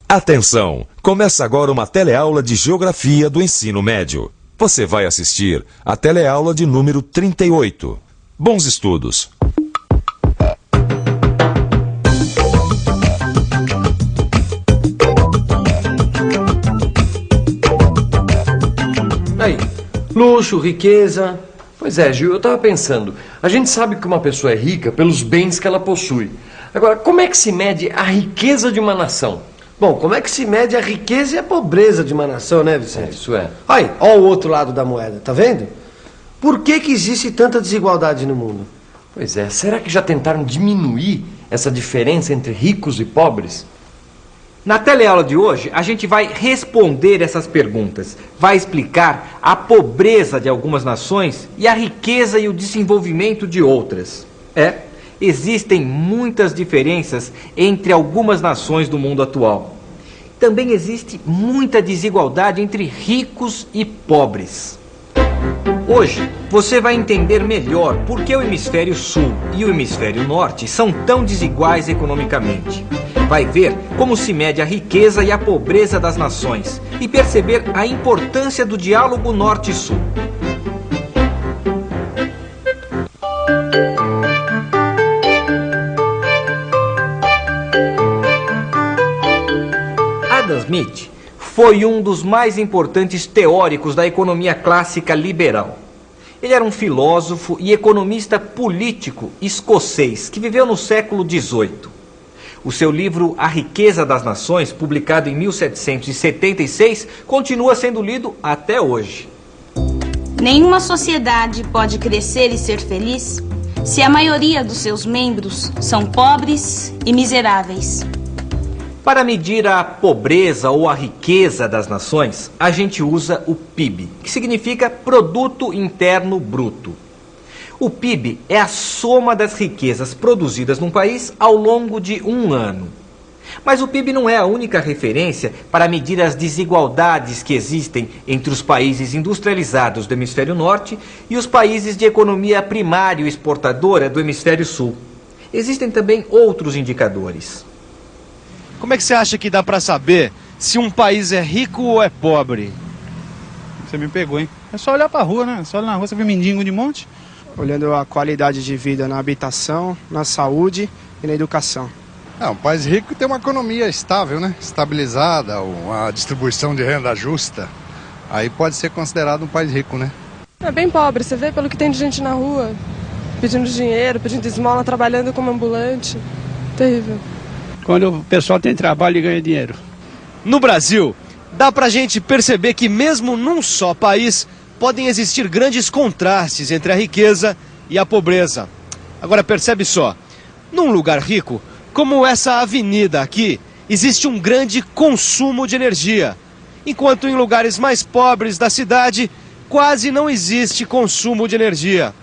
Atenção! Começa agora uma teleaula de Geografia do Ensino Médio. Você vai assistir a teleaula de número 38. Bons estudos! Aí, luxo, riqueza... Pois é, Gil, eu estava pensando. A gente sabe que uma pessoa é rica pelos bens que ela possui. Agora, como é que se mede a riqueza de uma nação? Bom, como é que se mede a riqueza e a pobreza de uma nação, né, Vicente? Isso é. Aí, ó o outro lado da moeda, tá vendo? Por que existe tanta desigualdade no mundo? Pois é, será que já tentaram diminuir essa diferença entre ricos e pobres? Na teleaula de hoje, a gente vai responder essas perguntas. Vai explicar a pobreza de algumas nações e a riqueza e o desenvolvimento de outras. Existem muitas diferenças entre algumas nações do mundo atual. Também existe muita desigualdade entre ricos e pobres. Hoje, você vai entender melhor por que o hemisfério sul e o hemisfério norte são tão desiguais economicamente. Vai ver como se mede a riqueza e a pobreza das nações e perceber a importância do diálogo norte-sul. Adam Smith foi um dos mais importantes teóricos da economia clássica liberal. Ele era um filósofo e economista político escocês que viveu no século XVIII. O seu livro A Riqueza das Nações, publicado em 1776, continua sendo lido até hoje. Nenhuma sociedade pode crescer e ser feliz se a maioria dos seus membros são pobres e miseráveis. Para medir a pobreza ou a riqueza das nações, a gente usa o PIB, que significa Produto Interno Bruto. O PIB é a soma das riquezas produzidas num país ao longo de um ano. Mas o PIB não é a única referência para medir as desigualdades que existem entre os países industrializados do hemisfério norte e os países de economia primária e exportadora do hemisfério sul. Existem também outros indicadores. Como é que você acha que dá pra saber se um país é rico ou é pobre? Você me pegou, hein? É só olhar pra rua, né? Só olhar na rua, você vê mendigo de monte. Olhando a qualidade de vida na habitação, na saúde e na educação. Um país rico tem uma economia estável, né? Estabilizada, uma distribuição de renda justa. Aí pode ser considerado um país rico, né? É bem pobre, você vê pelo que tem de gente na rua, pedindo dinheiro, pedindo esmola, trabalhando como ambulante. Terrível. Quando o pessoal tem trabalho e ganha dinheiro. No Brasil, dá pra gente perceber que mesmo num só país podem existir grandes contrastes entre a riqueza e a pobreza. Agora percebe só, num lugar rico, como essa avenida aqui, existe um grande consumo de energia, enquanto em lugares mais pobres da cidade, quase não existe consumo de energia.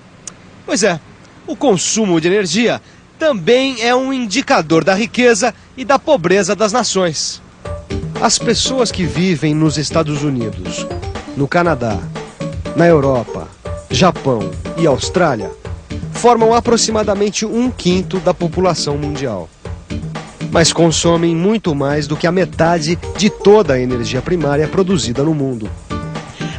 Pois é, o consumo de energia também é um indicador da riqueza e da pobreza das nações. As pessoas que vivem nos Estados Unidos, no Canadá, na Europa, Japão e Austrália formam aproximadamente 1/5 da população mundial. Mas consomem muito mais do que a metade de toda a energia primária produzida no mundo.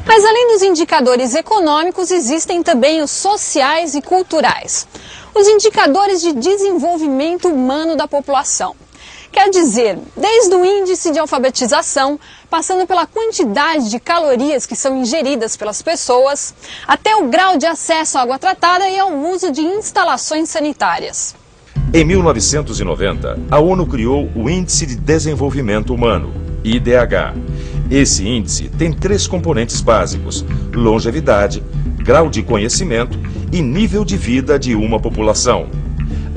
Mas além dos indicadores econômicos, existem também os sociais e culturais. Os indicadores de desenvolvimento humano da população. Quer dizer, desde o índice de alfabetização, passando pela quantidade de calorias que são ingeridas pelas pessoas, até o grau de acesso à água tratada e ao uso de instalações sanitárias. Em 1990, a ONU criou o Índice de Desenvolvimento Humano, IDH. Esse índice tem 3 componentes básicos: longevidade, grau de conhecimento e nível de vida de uma população.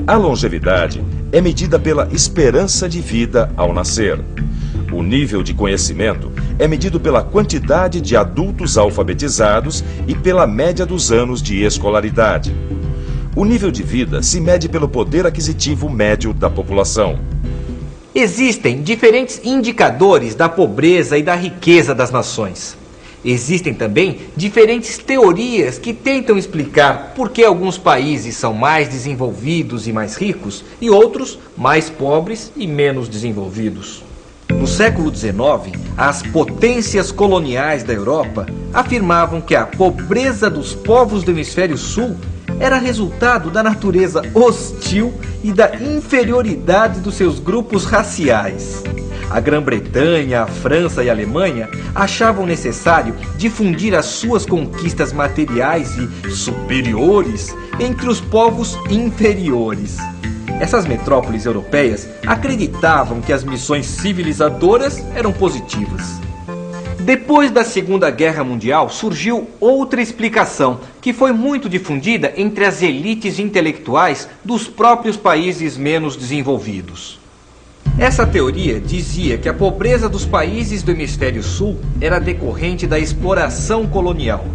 A longevidade é medida pela esperança de vida ao nascer. O nível de conhecimento é medido pela quantidade de adultos alfabetizados e pela média dos anos de escolaridade. O nível de vida se mede pelo poder aquisitivo médio da população. Existem diferentes indicadores da pobreza e da riqueza das nações. Existem também diferentes teorias que tentam explicar por que alguns países são mais desenvolvidos e mais ricos e outros mais pobres e menos desenvolvidos. No século XIX, as potências coloniais da Europa afirmavam que a pobreza dos povos do hemisfério sul era resultado da natureza hostil e da inferioridade dos seus grupos raciais. A Grã-Bretanha, a França e a Alemanha achavam necessário difundir as suas conquistas materiais e superiores entre os povos inferiores. Essas metrópoles europeias acreditavam que as missões civilizadoras eram positivas. Depois da Segunda Guerra Mundial, surgiu outra explicação, que foi muito difundida entre as elites intelectuais dos próprios países menos desenvolvidos. Essa teoria dizia que a pobreza dos países do hemisfério sul era decorrente da exploração colonial.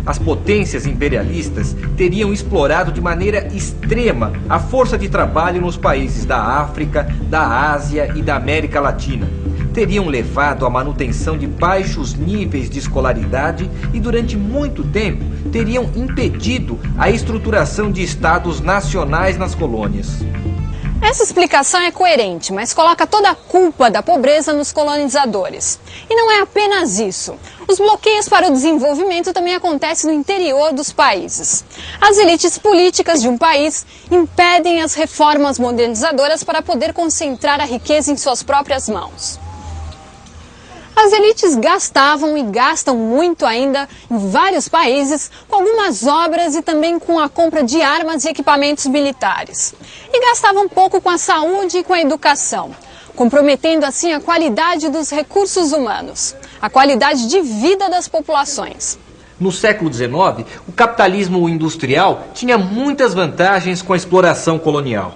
As potências imperialistas teriam explorado de maneira extrema a força de trabalho nos países da África, da Ásia e da América Latina. Teriam levado à manutenção de baixos níveis de escolaridade e, durante muito tempo, teriam impedido a estruturação de estados nacionais nas colônias. Essa explicação é coerente, mas coloca toda a culpa da pobreza nos colonizadores. E não é apenas isso. Os bloqueios para o desenvolvimento também acontecem no interior dos países. As elites políticas de um país impedem as reformas modernizadoras para poder concentrar a riqueza em suas próprias mãos. As elites gastavam e gastam muito ainda em vários países com algumas obras e também com a compra de armas e equipamentos militares. E gastavam pouco com a saúde e com a educação, comprometendo assim a qualidade dos recursos humanos, a qualidade de vida das populações. No século XIX, o capitalismo industrial tinha muitas vantagens com a exploração colonial.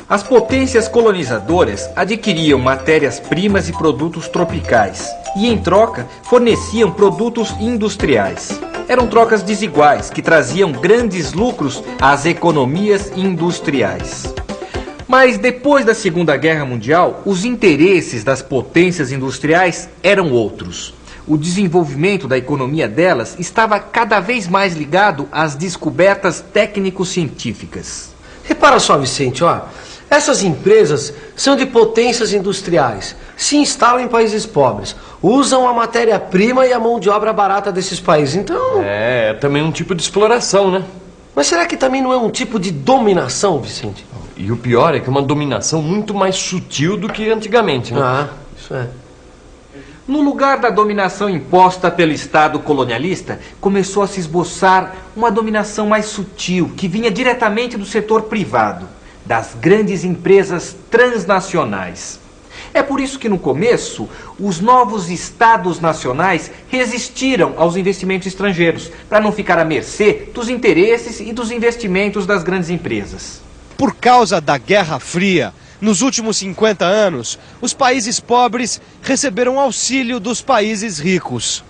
As potências colonizadoras adquiriam matérias-primas e produtos tropicais e, em troca, forneciam produtos industriais. Eram trocas desiguais que traziam grandes lucros às economias industriais. Mas depois da Segunda Guerra Mundial, os interesses das potências industriais eram outros. O desenvolvimento da economia delas estava cada vez mais ligado às descobertas técnico-científicas. Repara só, Vicente, ó. Essas empresas são de potências industriais, se instalam em países pobres, usam a matéria-prima e a mão de obra barata desses países, então... É também um tipo de exploração, né? Mas será que também não é um tipo de dominação, Vicente? E o pior é que é uma dominação muito mais sutil do que antigamente, né? Ah, isso é. No lugar da dominação imposta pelo Estado colonialista, começou a se esboçar uma dominação mais sutil, que vinha diretamente do setor privado, das grandes empresas transnacionais. É por isso que no começo, os novos estados nacionais resistiram aos investimentos estrangeiros, para não ficar à mercê dos interesses e dos investimentos das grandes empresas. Por causa da Guerra Fria, nos últimos 50 anos, os países pobres receberam auxílio dos países ricos.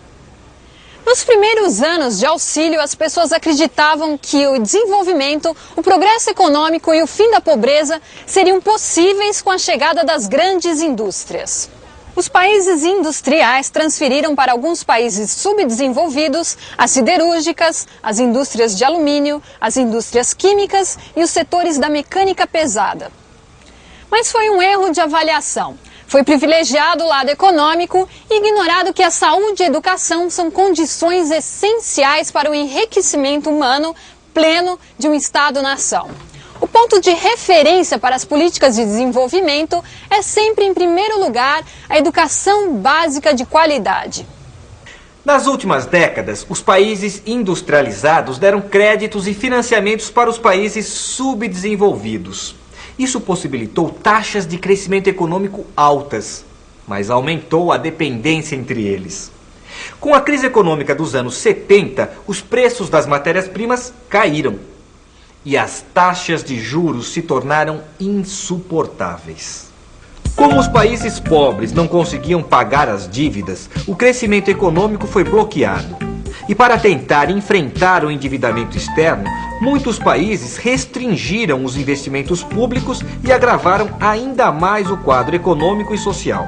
Nos primeiros anos de auxílio, as pessoas acreditavam que o desenvolvimento, o progresso econômico e o fim da pobreza seriam possíveis com a chegada das grandes indústrias. Os países industriais transferiram para alguns países subdesenvolvidos as siderúrgicas, as indústrias de alumínio, as indústrias químicas e os setores da mecânica pesada. Mas foi um erro de avaliação. Foi privilegiado o lado econômico e ignorado que a saúde e a educação são condições essenciais para o enriquecimento humano pleno de um Estado-nação. O ponto de referência para as políticas de desenvolvimento é sempre, em primeiro lugar, a educação básica de qualidade. Nas últimas décadas, os países industrializados deram créditos e financiamentos para os países subdesenvolvidos. Isso possibilitou taxas de crescimento econômico altas, mas aumentou a dependência entre eles. Com a crise econômica dos anos 70, os preços das matérias-primas caíram e as taxas de juros se tornaram insuportáveis. Como os países pobres não conseguiam pagar as dívidas, o crescimento econômico foi bloqueado. E para tentar enfrentar o endividamento externo, muitos países restringiram os investimentos públicos e agravaram ainda mais o quadro econômico e social.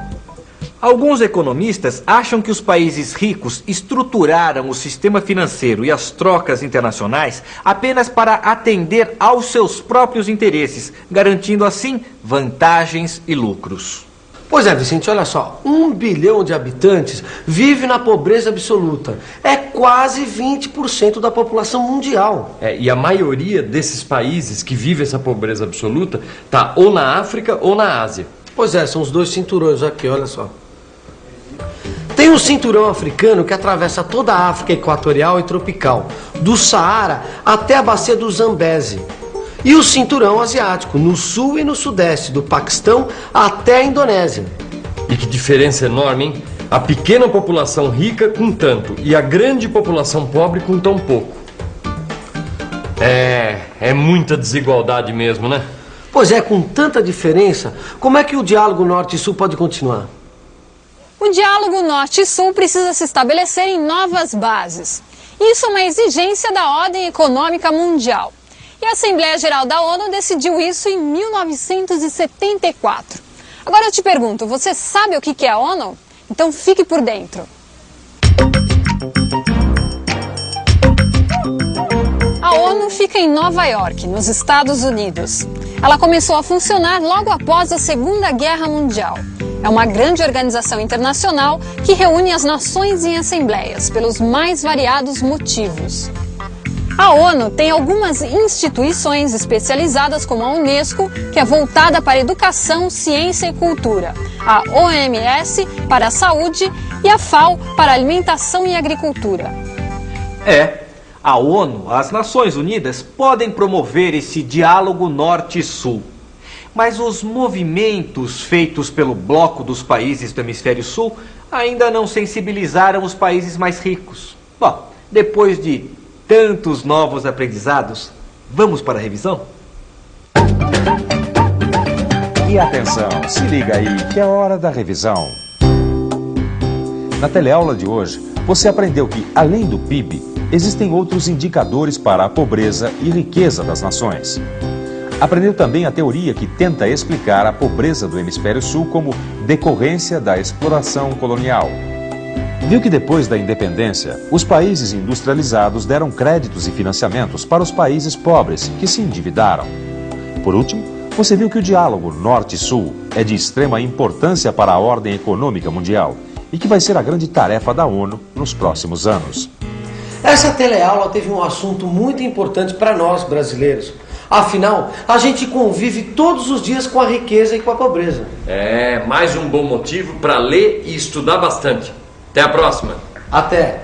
Alguns economistas acham que os países ricos estruturaram o sistema financeiro e as trocas internacionais apenas para atender aos seus próprios interesses, garantindo assim vantagens e lucros. Pois é, Vicente, olha só, 1 bilhão de habitantes vive na pobreza absoluta. É quase 20% da população mundial. E a maioria desses países que vive essa pobreza absoluta tá ou na África ou na Ásia. Pois é, são os 2 cinturões aqui, olha só. Tem um cinturão africano que atravessa toda a África equatorial e tropical, do Saara até a bacia do Zambeze. E o cinturão asiático, no sul e no sudeste, do Paquistão até a Indonésia. E que diferença enorme, hein? A pequena população rica com tanto e a grande população pobre com tão pouco. É muita desigualdade mesmo, né? Pois é, com tanta diferença, como é que o diálogo norte e sul pode continuar? O diálogo norte e sul precisa se estabelecer em novas bases. Isso é uma exigência da ordem econômica mundial. E a Assembleia Geral da ONU decidiu isso em 1974. Agora eu te pergunto, você sabe o que é a ONU? Então fique por dentro. A ONU fica em Nova York, nos Estados Unidos. Ela começou a funcionar logo após a Segunda Guerra Mundial. É uma grande organização internacional que reúne as nações em assembleias pelos mais variados motivos. A ONU tem algumas instituições especializadas, como a Unesco, que é voltada para a educação, ciência e cultura, a OMS para a saúde e a FAO para a alimentação e agricultura. A ONU, as Nações Unidas, podem promover esse diálogo norte-sul. Mas os movimentos feitos pelo bloco dos países do Hemisfério Sul ainda não sensibilizaram os países mais ricos. Bom, depois de tantos novos aprendizados, vamos para a revisão? E atenção, se liga aí que é hora da revisão. Na teleaula de hoje, você aprendeu que, além do PIB, existem outros indicadores para a pobreza e riqueza das nações. Aprendeu também a teoria que tenta explicar a pobreza do Hemisfério Sul como decorrência da exploração colonial. Viu que depois da independência, os países industrializados deram créditos e financiamentos para os países pobres, que se endividaram. Por último, você viu que o diálogo norte-sul é de extrema importância para a ordem econômica mundial e que vai ser a grande tarefa da ONU nos próximos anos. Essa teleaula teve um assunto muito importante para nós brasileiros. Afinal, a gente convive todos os dias com a riqueza e com a pobreza. Mais um bom motivo para ler e estudar bastante. Até a próxima. Até.